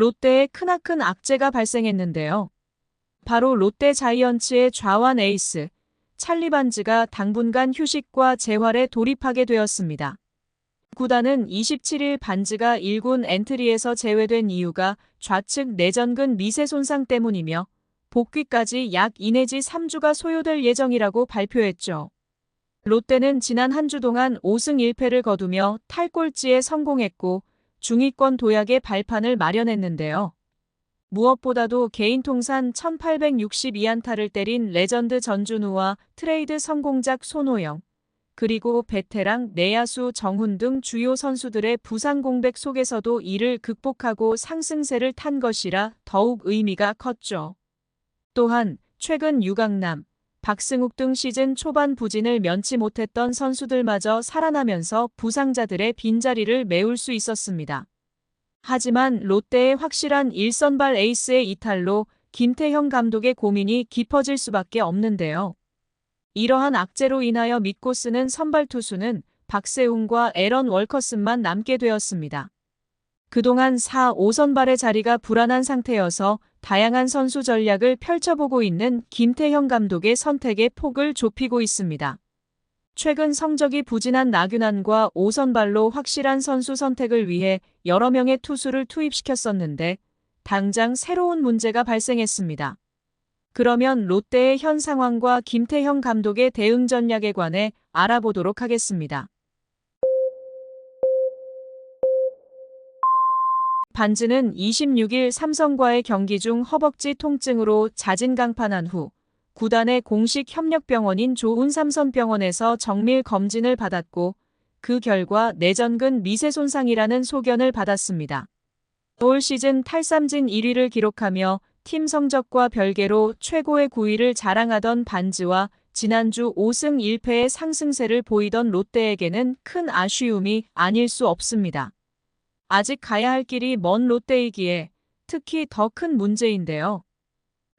롯데에 크나큰 악재가 발생했는데요. 바로 롯데 자이언츠의 좌완 에이스 찰리 반즈가 당분간 휴식과 재활에 돌입하게 되었습니다. 구단은 27일 반즈가 1군 엔트리에서 제외된 이유가 좌측 내전근 미세 손상 때문이며 복귀까지 약 2 내지 3주가 소요될 예정이라고 발표했죠. 롯데는 지난 한 주 동안 5승 1패를 거두며 탈꼴찌에 성공했고 중위권 도약의 발판을 마련했는데요. 무엇보다도 개인 통산 1862안타를 때린 레전드 전준우와 트레이드 성공작 손호영, 그리고 베테랑 내야수 정훈 등 주요 선수들의 부상 공백 속에서도 이를 극복하고 상승세를 탄 것이라 더욱 의미가 컸죠. 또한 최근 유강남, 박승욱 등 시즌 초반 부진을 면치 못했던 선수들마저 살아나면서 부상자들의 빈자리를 메울 수 있었습니다. 하지만 롯데의 확실한 1선발 에이스의 이탈로 김태형 감독의 고민이 깊어질 수밖에 없는데요. 이러한 악재로 인하여 믿고 쓰는 선발 투수는 박세웅과 에런 월커슨만 남게 되었습니다. 그동안 4, 5선발의 자리가 불안한 상태여서 다양한 선수 전략을 펼쳐보고 있는 김태형 감독의 선택의 폭을 좁히고 있습니다. 최근 성적이 부진한 나균안과 5선발로 확실한 선수 선택을 위해 여러 명의 투수를 투입시켰었는데 당장 새로운 문제가 발생했습니다. 그러면 롯데의 현 상황과 김태형 감독의 대응 전략에 관해 알아보도록 하겠습니다. 반즈는 26일 삼성과의 경기 중 허벅지 통증으로 자진 강판한 후 구단의 공식 협력병원인 조은삼선병원에서 정밀 검진을 받았고 그 결과 내전근 미세 손상이라는 소견을 받았습니다. 올 시즌 탈삼진 1위를 기록하며 팀 성적과 별개로 최고의 9위를 자랑하던 반즈와 지난주 5승 1패의 상승세를 보이던 롯데에게는 큰 아쉬움이 아닐 수 없습니다. 아직 가야 할 길이 먼 롯데이기에 특히 더 큰 문제인데요.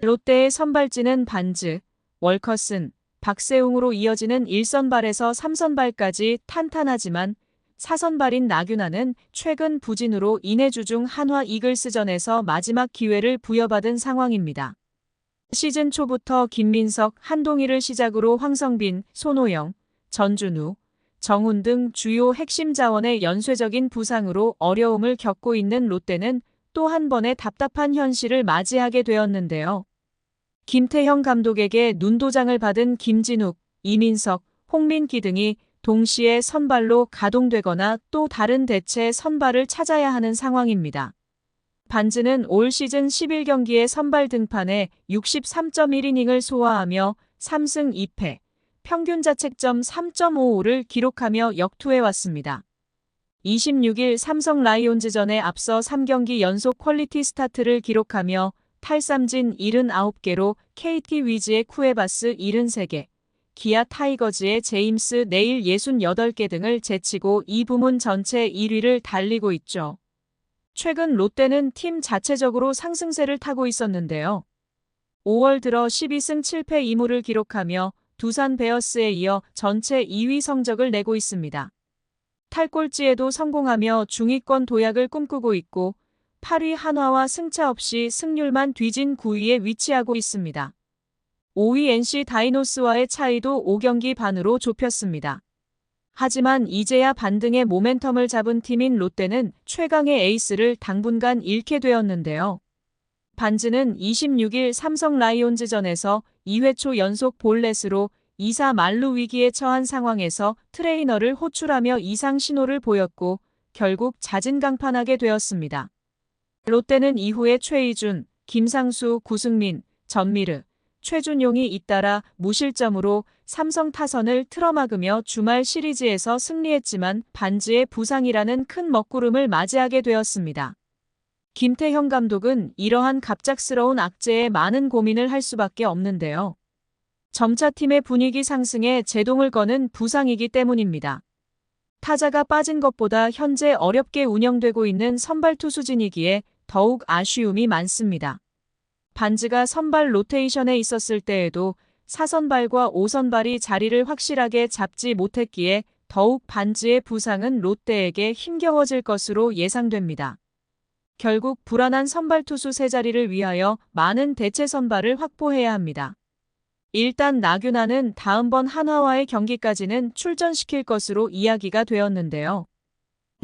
롯데의 선발진은 반즈, 월커슨, 박세웅으로 이어지는 1선발에서 3선발까지 탄탄하지만 4선발인 나균안은 최근 부진으로 인해주 중 한화 이글스전에서 마지막 기회를 부여받은 상황입니다. 시즌 초부터 김민석, 한동희를 시작으로 황성빈, 손호영, 전준우, 정훈 등 주요 핵심 자원의 연쇄적인 부상으로 어려움을 겪고 있는 롯데는 또 한 번의 답답한 현실을 맞이하게 되었는데요. 김태형 감독에게 눈도장을 받은 김진욱, 이민석, 홍민기 등이 동시에 선발로 가동되거나 또 다른 대체 선발을 찾아야 하는 상황입니다. 반즈는 올 시즌 11경기의 선발 등판에 63.1이닝을 소화하며 3승 2패, 평균 자책점 3.55를 기록하며 역투해왔습니다. 26일 삼성 라이온즈전에 앞서 3경기 연속 퀄리티 스타트를 기록하며 탈삼진 79개로 KT 위즈의 쿠에바스 73개, 기아 타이거즈의 제임스 네일 68개 등을 제치고 이 부문 전체 1위를 달리고 있죠. 최근 롯데는 팀 자체적으로 상승세를 타고 있었는데요. 5월 들어 12승 7패 2무를 기록하며 두산 베어스에 이어 전체 2위 성적을 내고 있습니다. 탈꼴찌에도 성공하며 중위권 도약을 꿈꾸고 있고 8위 한화와 승차 없이 승률만 뒤진 9위에 위치하고 있습니다. 5위 NC 다이노스와의 차이도 5경기 반으로 좁혔습니다. 하지만 이제야 반등의 모멘텀을 잡은 팀인 롯데는 최강의 에이스를 당분간 잃게 되었는데요. 반즈는 26일 삼성 라이온즈전에서 2회 초 연속 볼넷으로 2사 만루 위기에 처한 상황에서 트레이너를 호출하며 이상 신호를 보였고 결국 자진 강판하게 되었습니다. 롯데는 이후에 최희준, 김상수, 구승민, 전미르, 최준용이 잇따라 무실점으로 삼성 타선을 틀어막으며 주말 시리즈에서 승리했지만 반즈의 부상이라는 큰 먹구름을 맞이하게 되었습니다. 김태형 감독은 이러한 갑작스러운 악재에 많은 고민을 할 수밖에 없는데요. 점차 팀의 분위기 상승에 제동을 거는 부상이기 때문입니다. 타자가 빠진 것보다 현재 어렵게 운영되고 있는 선발 투수진이기에 더욱 아쉬움이 많습니다. 반즈가 선발 로테이션에 있었을 때에도 4선발과 5선발이 자리를 확실하게 잡지 못했기에 더욱 반즈의 부상은 롯데에게 힘겨워질 것으로 예상됩니다. 결국 불안한 선발 투수 세 자리를 위하여 많은 대체 선발을 확보해야 합니다. 일단 나균아는 다음번 한화와의 경기까지는 출전시킬 것으로 이야기가 되었는데요.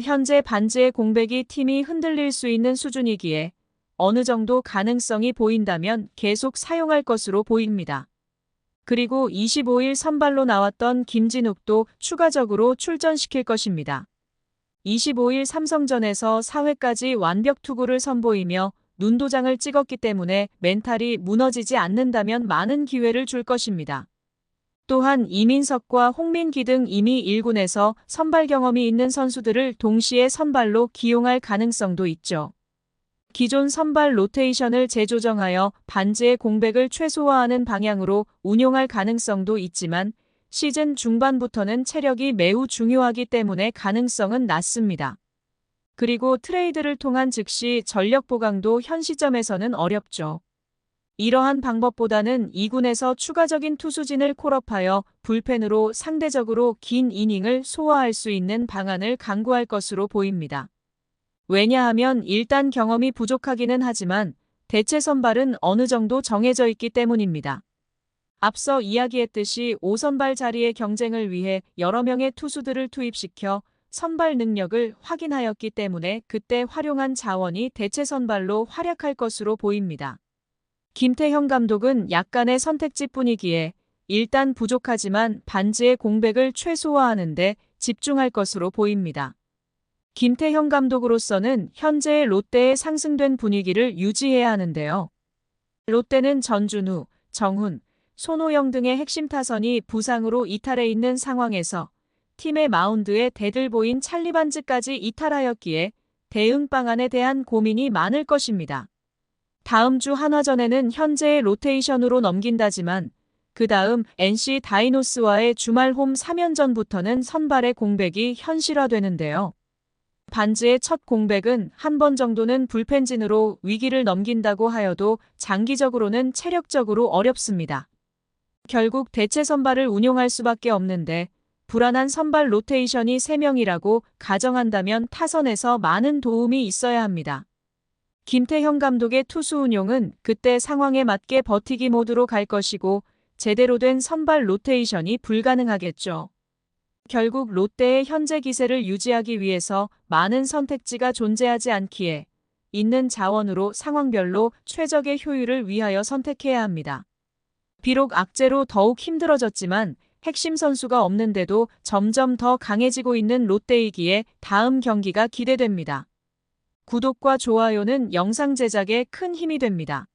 현재 반지의 공백이 팀이 흔들릴 수 있는 수준이기에 어느 정도 가능성이 보인다면 계속 사용할 것으로 보입니다. 그리고 25일 선발로 나왔던 김진욱도 추가적으로 출전시킬 것입니다. 25일 삼성전에서 4회까지 완벽 투구를 선보이며 눈도장을 찍었기 때문에 멘탈이 무너지지 않는다면 많은 기회를 줄 것입니다. 또한 이민석과 홍민기 등 이미 1군에서 선발 경험이 있는 선수들을 동시에 선발로 기용할 가능성도 있죠. 기존 선발 로테이션을 재조정하여 반지의 공백을 최소화하는 방향으로 운용할 가능성도 있지만 시즌 중반부터는 체력이 매우 중요하기 때문에 가능성은 낮습니다. 그리고 트레이드를 통한 즉시 전력 보강도 현 시점에서는 어렵죠. 이러한 방법보다는 2군에서 추가적인 투수진을 콜업하여 불펜으로 상대적으로 긴 이닝을 소화할 수 있는 방안을 강구할 것으로 보입니다. 왜냐하면 일단 경험이 부족하기는 하지만 대체 선발은 어느 정도 정해져 있기 때문입니다. 앞서 이야기했듯이 5선발 자리의 경쟁을 위해 여러 명의 투수들을 투입시켜 선발 능력을 확인하였기 때문에 그때 활용한 자원이 대체 선발로 활약할 것으로 보입니다. 김태형 감독은 약간의 선택지뿐이기에 일단 부족하지만 반지의 공백을 최소화하는 데 집중할 것으로 보입니다. 김태형 감독으로서는 현재의 롯데의 상승된 분위기를 유지해야 하는데요. 롯데는 전준우, 정훈, 손호영 등의 핵심 타선이 부상으로 이탈해 있는 상황에서 팀의 마운드에 대들보인 찰리반즈까지 이탈하였기에 대응 방안에 대한 고민이 많을 것입니다. 다음 주 한화전에는 현재의 로테이션으로 넘긴다지만 그 다음 NC 다이노스와의 주말 홈 3연전부터는 선발의 공백이 현실화되는데요. 반지의 첫 공백은 한 번 정도는 불펜진으로 위기를 넘긴다고 하여도 장기적으로는 체력적으로 어렵습니다. 결국 대체 선발을 운용할 수밖에 없는데 불안한 선발 로테이션이 3명이라고 가정한다면 타선에서 많은 도움이 있어야 합니다. 김태형 감독의 투수 운용은 그때 상황에 맞게 버티기 모드로 갈 것이고 제대로 된 선발 로테이션이 불가능하겠죠. 결국 롯데의 현재 기세를 유지하기 위해서 많은 선택지가 존재하지 않기에 있는 자원으로 상황별로 최적의 효율을 위하여 선택해야 합니다. 비록 악재로 더욱 힘들어졌지만 핵심 선수가 없는데도 점점 더 강해지고 있는 롯데이기에 다음 경기가 기대됩니다. 구독과 좋아요는 영상 제작에 큰 힘이 됩니다.